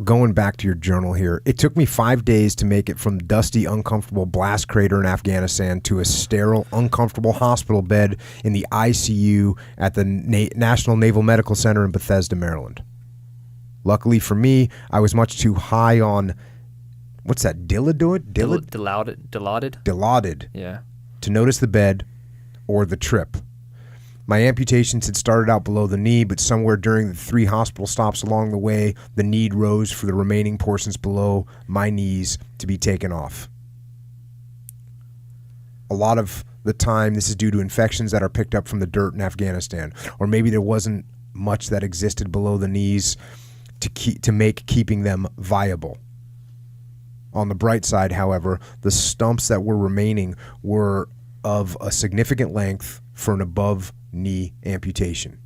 Going back to your journal here, it took me 5 days to make it from dusty, uncomfortable blast crater in Afghanistan to a sterile, uncomfortable hospital bed in the ICU at the National Naval Medical Center in Bethesda, Maryland. Luckily for me, I was much too high on, what's that, Dilaudid? Yeah. To notice the bed or the trip. My amputations had started out below the knee, but somewhere during the 3 hospital stops along the way, the need rose for the remaining portions below my knees to be taken off. A lot of the time, this is due to infections that are picked up from the dirt in Afghanistan, or maybe there wasn't much that existed below the knees to make keeping them viable. On the bright side, however, the stumps that were remaining were of a significant length for an above-knee amputation.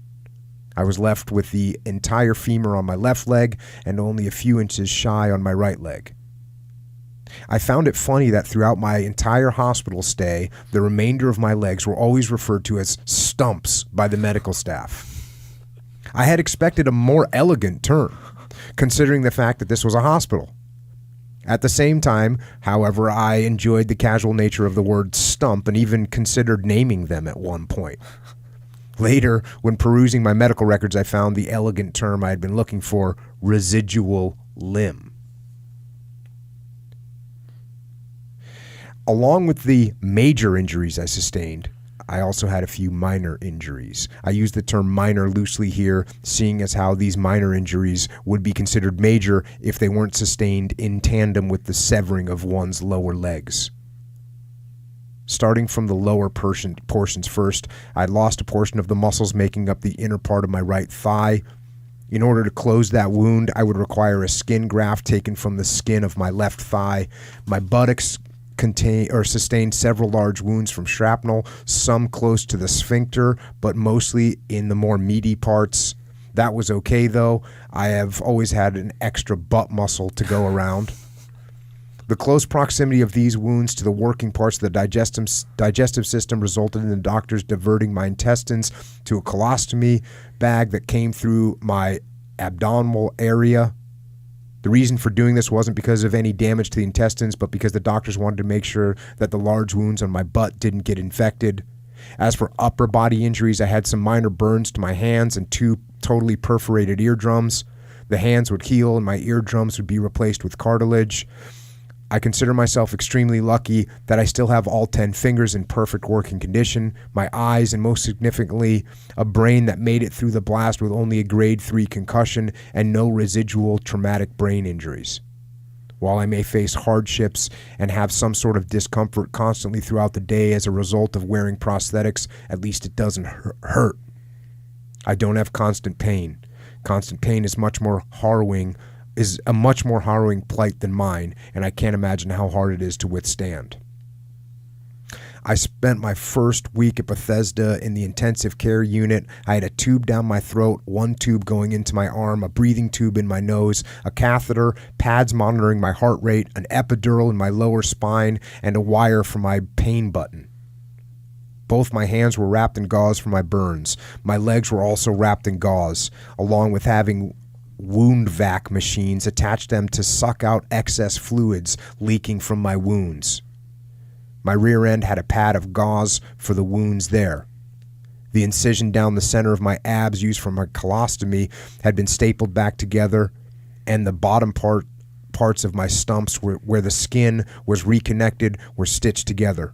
I was left with the entire femur on my left leg and only a few inches shy on my right leg. I found it funny that throughout my entire hospital stay, the remainder of my legs were always referred to as stumps by the medical staff. I had expected a more elegant term, considering the fact that this was a hospital. At the same time, however, I enjoyed the casual nature of the word stump and even considered naming them at one point. Later, when perusing my medical records, I found the elegant term I had been looking for, residual limb. Along with the major injuries I sustained, I also had a few minor injuries. I use the term minor loosely here, seeing as how these minor injuries would be considered major if they weren't sustained in tandem with the severing of one's lower legs. Starting from the lower portions first, I lost a portion of the muscles making up the inner part of my right thigh. In order to close that wound, I would require a skin graft taken from the skin of my left thigh. My buttocks sustained several large wounds from shrapnel, some close to the sphincter, but mostly in the more meaty parts. That was okay, though. I have always had an extra butt muscle to go around. The close proximity of these wounds to the working parts of the digestive system resulted in the doctors diverting my intestines to a colostomy bag that came through my abdominal area. The reason for doing this wasn't because of any damage to the intestines, but because the doctors wanted to make sure that the large wounds on my butt didn't get infected. As for upper body injuries, I had some minor burns to my hands and 2 totally perforated eardrums. The hands would heal and my eardrums would be replaced with cartilage. I consider myself extremely lucky that I still have all 10 fingers in perfect working condition, my eyes, and most significantly, a brain that made it through the blast with only a grade 3 concussion and no residual traumatic brain injuries. While I may face hardships and have some sort of discomfort constantly throughout the day as a result of wearing prosthetics, at least it doesn't hurt. I don't have constant pain. Constant pain is a much more harrowing plight than mine, and I can't imagine how hard it is to withstand. I spent my first week at Bethesda in the intensive care unit. I had a tube down my throat, 1 tube going into my arm, a breathing tube in my nose, a catheter, pads monitoring my heart rate, an epidural in my lower spine, and a wire for my pain button. Both my hands were wrapped in gauze for my burns. My legs were also wrapped in gauze, along with having wound vac machines attached them to suck out excess fluids leaking from my wounds. My rear end had a pad of gauze for the wounds there. The incision down the center of my abs used for my colostomy had been stapled back together, and the bottom parts of my stumps where the skin was reconnected were stitched together.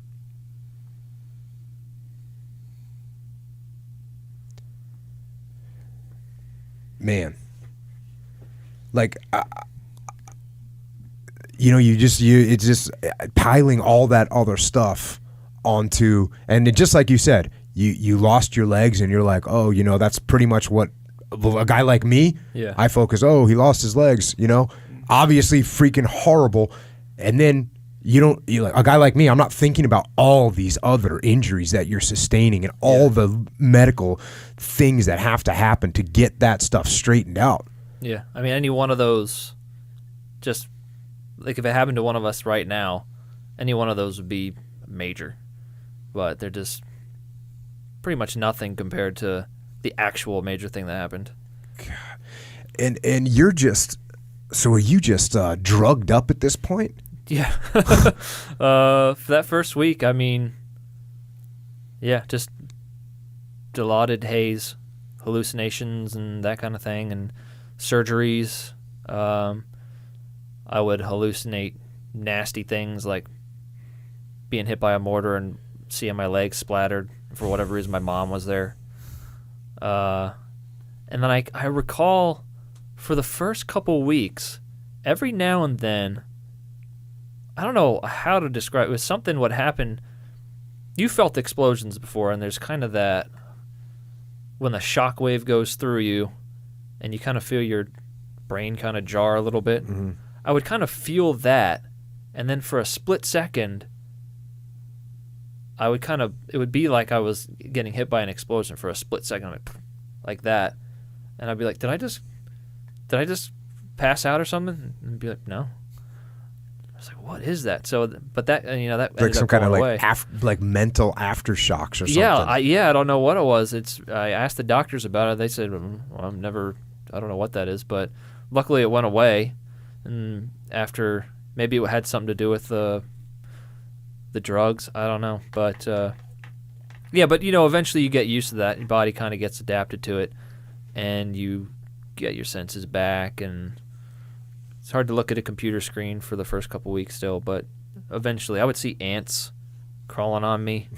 Man. Like, it's just piling all that other stuff onto, and just like you said, you lost your legs and you're like, oh, that's pretty much what a guy like me, yeah. I focus, oh, he lost his legs, obviously freaking horrible. And then you're like, a guy like me, I'm not thinking about all these other injuries that you're sustaining and all the medical things that have to happen to get that stuff straightened out. Yeah, I mean, any one of those, just like if it happened to one of us right now, any one of those would be major. But they're just pretty much nothing compared to the actual major thing that happened. God. And you're just, so are you just drugged up at this point? Yeah. For that first week, I mean, yeah, just dilaudid haze, hallucinations and that kind of thing, and surgeries. I would hallucinate nasty things like being hit by a mortar and seeing my legs splattered. For whatever reason, my mom was there. And then I recall for the first couple weeks, every now and then, I don't know how to describe it. It was something what happened. You felt explosions before, and there's kind of that when the shock wave goes through you and you kind of feel your brain kind of jar a little bit. Mm-hmm. I would kind of feel that, and then for a split second, I would kind of, it would be like I was getting hit by an explosion for a split second, like that. And I'd be like, did I just pass out or something? And be like, no. I was like, what is that? So, but that, you know, that Like some kind of away. like mental aftershocks or something. Yeah, I don't know what it was. I asked the doctors about it. They said, well, I don't know what that is, but luckily it went away. And after, maybe it had something to do with the drugs. I don't know, but yeah, but you know, eventually you get used to that. Your body kind of gets adapted to it, and you get your senses back. And it's hard to look at a computer screen for the first couple weeks still, but eventually I would see ants crawling on me.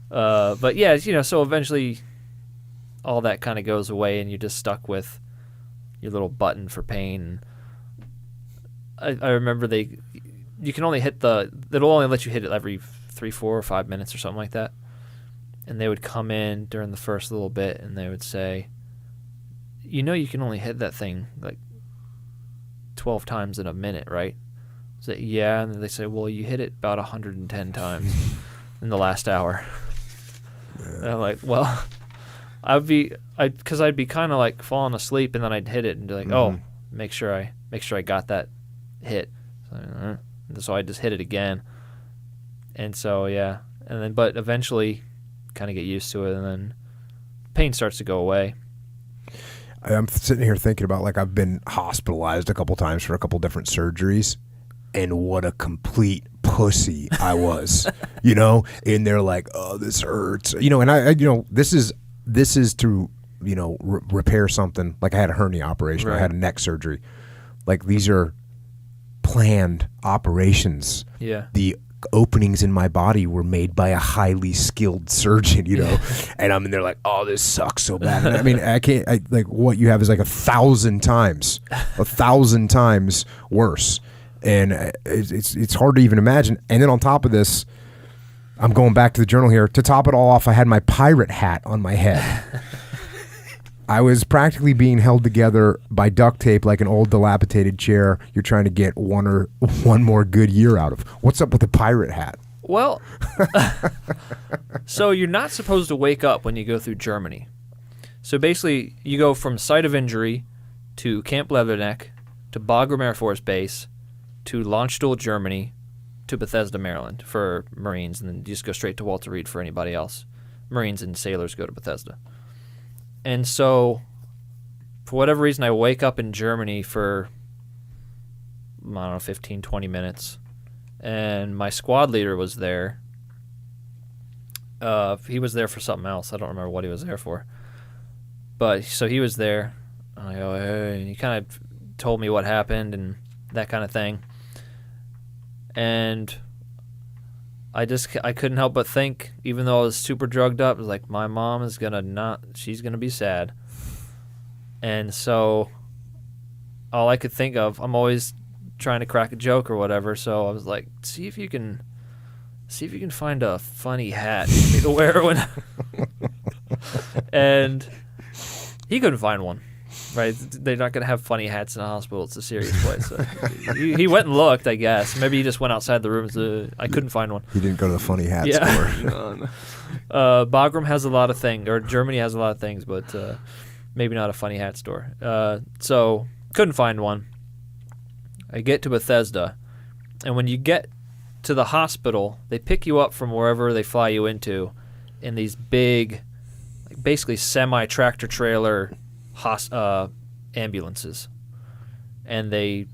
But yeah, you know, so eventually all that kind of goes away, and you're just stuck with your little button for pain. I remember you can only hit it'll only let you hit it every 3, 4, or 5 minutes or something like that. And they would come in during the first little bit, and they would say, you know, you can only hit that thing like 12 times in a minute, right? I say, yeah. And then they say, well, you hit it about 110 times in the last hour. Yeah. And I'm like, well, I'd be kind of like falling asleep, and then I'd hit it and be like, oh, make sure I got that hit. So I just hit it again. And so, yeah. And then, but eventually kind of get used to it, and then pain starts to go away. I'm sitting here thinking about, like, I've been hospitalized a couple times for a couple different surgeries, and what a complete pussy I was, you know? And they're like, oh, this hurts. You know, and I you know, this is to, you know, repair something. Like, I had a hernia operation. Right. I had a neck surgery. Like, these are planned operations. Yeah. The openings in my body were made by a highly skilled surgeon, you know. And I'm in there like, oh, this sucks so bad. And I mean, like, what you have is like 1,000 times worse. And it's hard to even imagine. And then on top of this, I'm going back to the journal here. To top it all off, I had my pirate hat on my head. I was practically being held together by duct tape like an old dilapidated chair you're trying to get one more good year out of. What's up with the pirate hat? Well, so you're not supposed to wake up when you go through Germany. So basically, you go from site of injury to Camp Leatherneck to Bagram Air Force Base to Landstuhl, Germany to Bethesda, Maryland for Marines, and then you just go straight to Walter Reed for anybody else. Marines and sailors go to Bethesda. And so, for whatever reason, I wake up in Germany for, I don't know, 15, 20 minutes. And my squad leader was there. He was there for something else. I don't remember what he was there for. But, so he was there. And I go, hey, and he kind of told me what happened and that kind of thing. And I couldn't help but think, even though I was super drugged up, it was like, my mom is she's going to be sad. And so all I could think of, I'm always trying to crack a joke or whatever, so I was like, see if you can find a funny hat for me to wear when and he couldn't find one. Right, they're not going to have funny hats in a hospital. It's a serious place. So he went and looked, I guess. Maybe he just went outside the room. I couldn't find one. He didn't go to the funny hat store. Bagram has a lot of things, or Germany has a lot of things, but maybe not a funny hat store. So couldn't find one. I get to Bethesda, and when you get to the hospital, they pick you up from wherever they fly you into in these big, like basically semi-tractor trailer ambulances, and they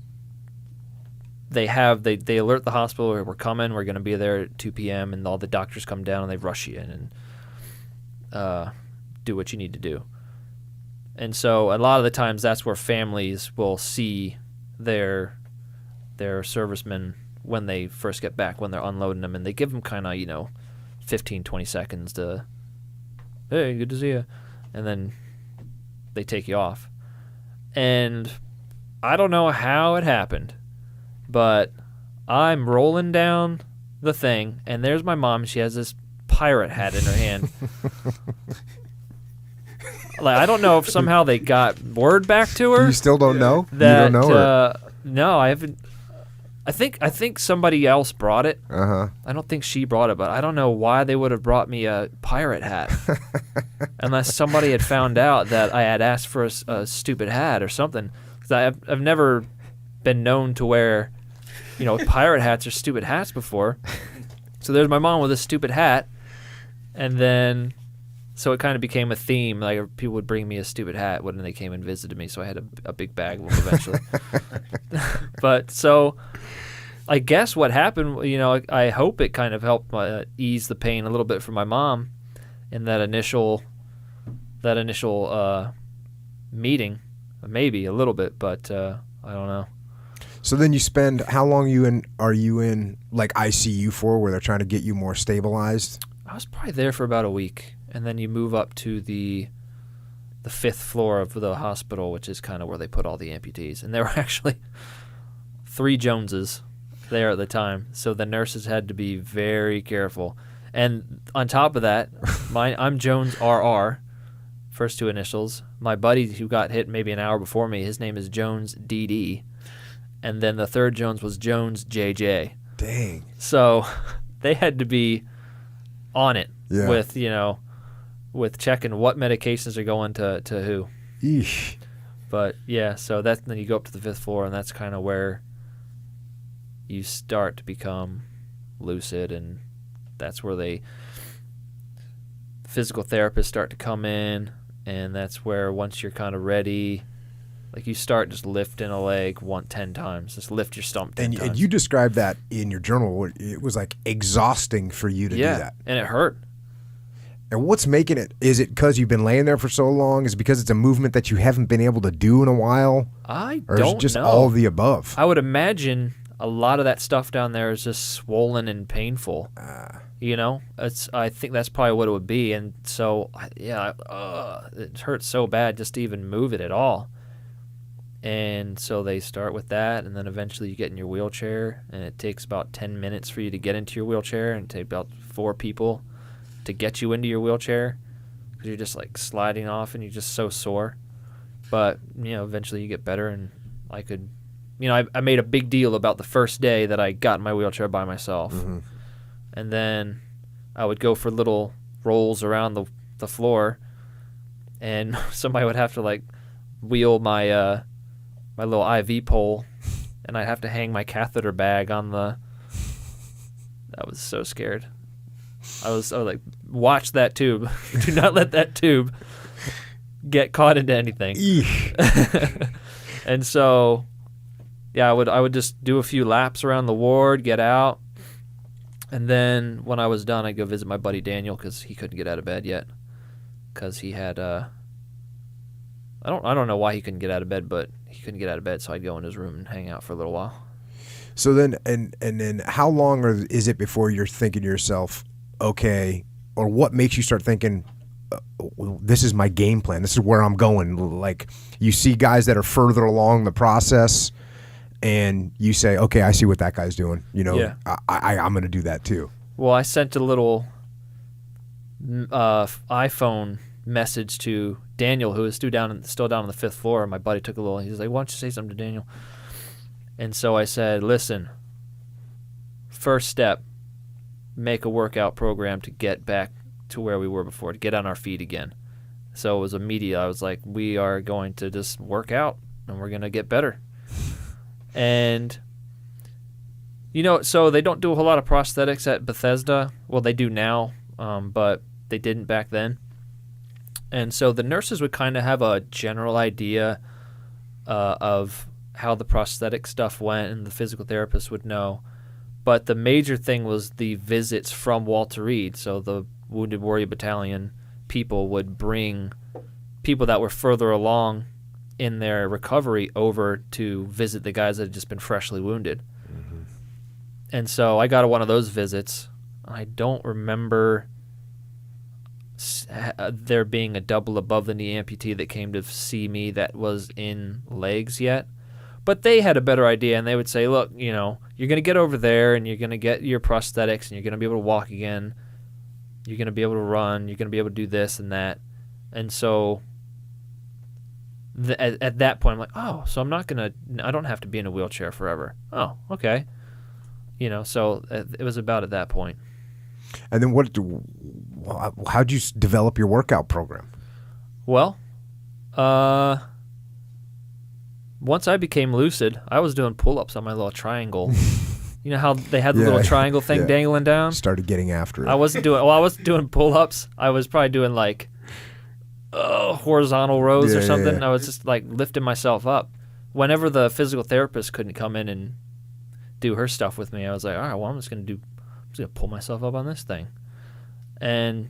alert the hospital, we're coming, we're going to be there at 2 p.m., and all the doctors come down and they rush you in and do what you need to do. And so a lot of the times that's where families will see their servicemen when they first get back, when they're unloading them, and they give them kind of, 15, 20 seconds to, hey, good to see you, and then they take you off. And I don't know how it happened, but I'm rolling down the thing, and there's my mom. She has this pirate hat in her hand. Like, I don't know if somehow they got word back to her. You still don't know? That, you don't know her? No, I haven't. I think somebody else brought it. Uh-huh. I don't think she brought it, but I don't know why they would have brought me a pirate hat. Unless somebody had found out that I had asked for a stupid hat or something. Because I've never been known to wear, pirate hats or stupid hats before. So there's my mom with a stupid hat. And then, so it kind of became a theme. Like, people would bring me a stupid hat when they came and visited me. So I had a big bag of them eventually. But so, I guess what happened, I hope it kind of helped ease the pain a little bit for my mom in that initial meeting. Maybe a little bit, but I don't know. So then you spend, how long are you in like ICU for, where they're trying to get you more stabilized? I was probably there for about a week, and then you move up to the 5th floor of the hospital, which is kind of where they put all the amputees. And there were actually 3 Joneses there at the time, so the nurses had to be very careful. And on top of that, I'm Jones RR, first 2 initials. My buddy who got hit maybe an hour before me, his name is Jones DD. And then the 3rd Jones was Jones JJ. Dang. So they had to be on it yeah. with checking what medications are going to who. Eesh. But yeah, so then you go up to the 5th floor, and that's kind of where you start to become lucid, and that's where physical therapists start to come in, and that's where once you're kind of ready, like you start just lifting a leg 10 times. Just lift your stump 10 times. And you described that in your journal. It was like exhausting for you to do that. And it hurt. And what's making it? Is it because you've been laying there for so long? Is it because it's a movement that you haven't been able to do in a while? Or is it just know. All of the above? I would imagine a lot of that stuff down there is just swollen and painful. I think that's probably what it would be. And so, it hurts so bad just to even move it at all. And so they start with that, and then eventually you get in your wheelchair, and it takes about 10 minutes for you to get into your wheelchair, and it takes about 4 people to get you into your wheelchair, because you're just like sliding off and you're just so sore. But, eventually you get better, and I could, I made a big deal about the first day that I got in my wheelchair by myself. Mm-hmm. And then I would go for little rolls around the floor, and somebody would have to like wheel my little IV pole, and I'd have to hang my catheter bag on I was so scared. I was like, watch that tube. Do not let that tube get caught into anything. And so, yeah, I would just do a few laps around the ward, get out, and then when I was done, I'd go visit my buddy Daniel, because he couldn't get out of bed yet, because he had I don't know why he couldn't get out of bed, but he couldn't get out of bed, so I'd go in his room and hang out for a little while. So then, and then how long is it before you're thinking to yourself, okay, or what makes you start thinking, this is my game plan, this is where I'm going? Like, you see guys that are further along the process, and you say, okay, I see what that guy's doing. Yeah. I'm going to do that too. Well, I sent a little iPhone message to Daniel, who is still down on the 5th floor. My buddy took a little. He was like, "Why don't you say something to Daniel?" And so I said, "Listen, first step, make a workout program to get back to where we were before, to get on our feet again." So it was immediate. I was like, "We are going to just work out, and we're going to get better." And so they don't do a whole lot of prosthetics at Bethesda. Well, they do now, but they didn't back then. And so the nurses would kind of have a general idea of how the prosthetic stuff went, and the physical therapist would know. But the major thing was the visits from Walter Reed. So the Wounded Warrior Battalion people would bring people that were further along in their recovery over to visit the guys that had just been freshly wounded. Mm-hmm. And so I got one of those visits. I don't remember there being a double above the knee amputee that came to see me that was in legs yet. But they had a better idea, and they would say, look, you're going to get over there, and you're going to get your prosthetics, and you're going to be able to walk again. You're going to be able to run. You're going to be able to do this and that. And so at that point, I'm like, oh, so I don't have to be in a wheelchair forever. Oh, okay. So it was about at that point. And then how'd you develop your workout program? Well, once I became lucid, I was doing pull-ups on my little triangle. You know how they had the little triangle thing dangling down? Started getting after it. I wasn't doing pull-ups. I was probably doing like horizontal rows or something. Yeah. I was just like lifting myself up. Whenever the physical therapist couldn't come in and do her stuff with me, I was like, all right, well, I'm just gonna pull myself up on this thing. And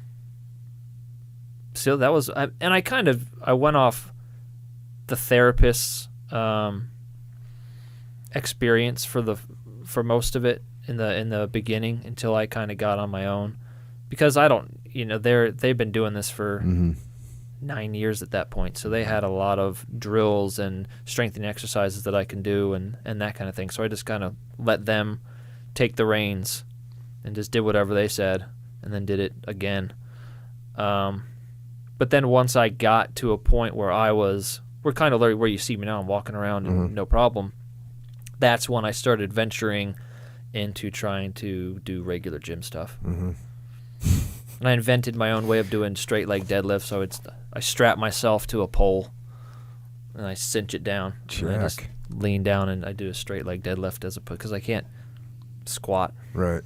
so that was, I went off the therapist's experience for most of it in the beginning until I kind of got on my own, because they've been doing this for 9 years at that point, so they had a lot of drills and strengthening exercises that I can do and that kind of thing. So I just kind of let them take the reins and just did whatever they said, and then did it again. But then once I got to a point where we're kind of where you see me now, I'm walking around and no problem. That's when I started venturing into trying to do regular gym stuff. Mm-hmm. And I invented my own way of doing straight leg deadlifts. So I strap myself to a pole and I cinch it down. And I just lean down and I do a straight leg deadlift because I can't squat. Right.